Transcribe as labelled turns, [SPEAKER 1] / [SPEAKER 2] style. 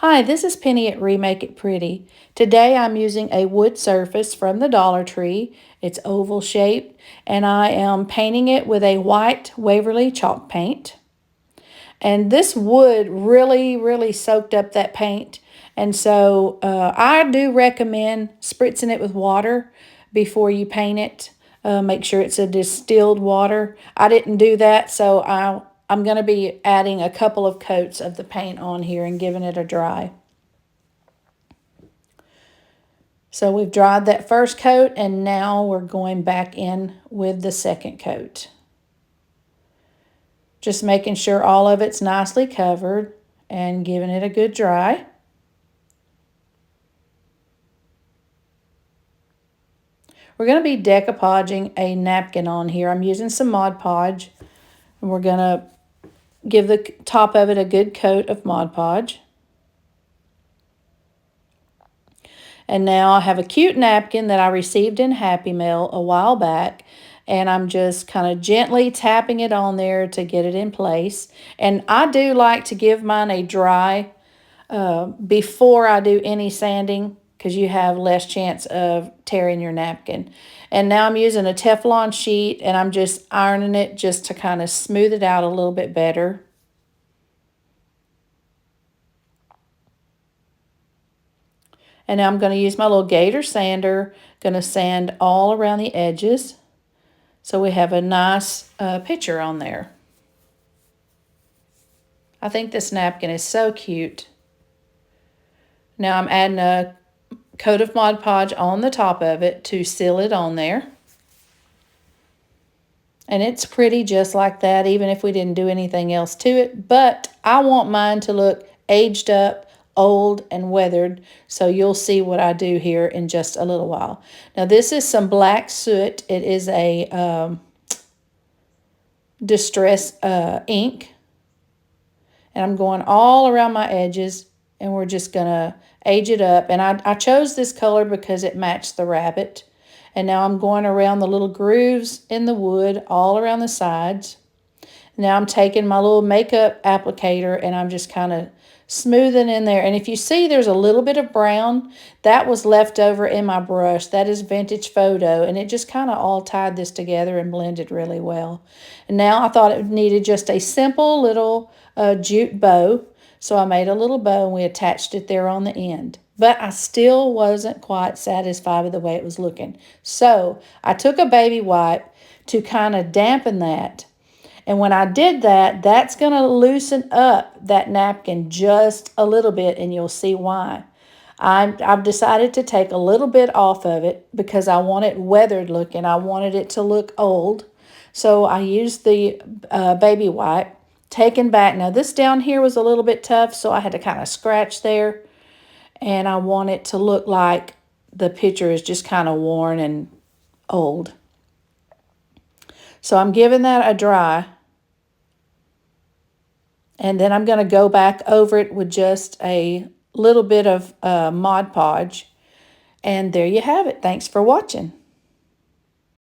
[SPEAKER 1] Hi, this is Penny at Remake It Pretty. Today I'm using a wood surface from the Dollar Tree. It's oval shaped, and I am painting it with a white Waverly chalk paint. And this wood really soaked up that paint. And so I do recommend spritzing it with water before you paint it. Make sure it's a distilled water. I didn't do that, so I'm going to be adding a couple of coats of the paint on here and giving it a dry. So we've dried that first coat, and now we're going back in with the second coat. Just making sure all of it's nicely covered and giving it a good dry. We're going to be decoupaging a napkin on here. I'm using some Mod Podge, and we're going to give the top of it a good coat of Mod Podge. And now I have a cute napkin that I received in Happy Mail a while back, and I'm just kind of gently tapping it on there to get it in place. And I do like to give mine a dry before I do any sanding, because you have less chance of tearing your napkin. And now I'm using a Teflon sheet, and I'm just ironing it just to kind of smooth it out a little bit better. And now I'm going to use my little gator sander, going to sand all around the edges so we have a nice picture on there. I think this napkin is so cute. Now I'm adding a coat of Mod Podge on the top of it to seal it on there. And it's pretty just like that, even if we didn't do anything else to it. But I want mine to look aged up, old, and weathered. So you'll see what I do here in just a little while. Now this is some black soot. It is a distress ink. And I'm going all around my edges, and we're just going to age it up. And I chose this color because it matched the rabbit. And now I'm going around the little grooves in the wood, all around the sides. Now I'm taking my little makeup applicator, and I'm just kind of smoothing in there. And if you see there's a little bit of brown, that was left over in my brush. That is Vintage Photo, and it just kind of all tied this together and blended really well. And now I thought it needed just a simple little jute bow. So I made a little bow, and we attached it there on the end. But I still wasn't quite satisfied with the way it was looking. So I took a baby wipe to kind of dampen that. And when I did that, that's going to loosen up that napkin just a little bit, and you'll see why. I've decided to take a little bit off of it because I want it weathered looking. I wanted it to look old. So I used the baby wipe, taken back. Now this down here was a little bit tough, so I had to kind of scratch there. And I want it to look like the picture is just kind of worn and old. So I'm giving that a dry. And then I'm going to go back over it with just a little bit of Mod Podge. And there you have it. Thanks for watching.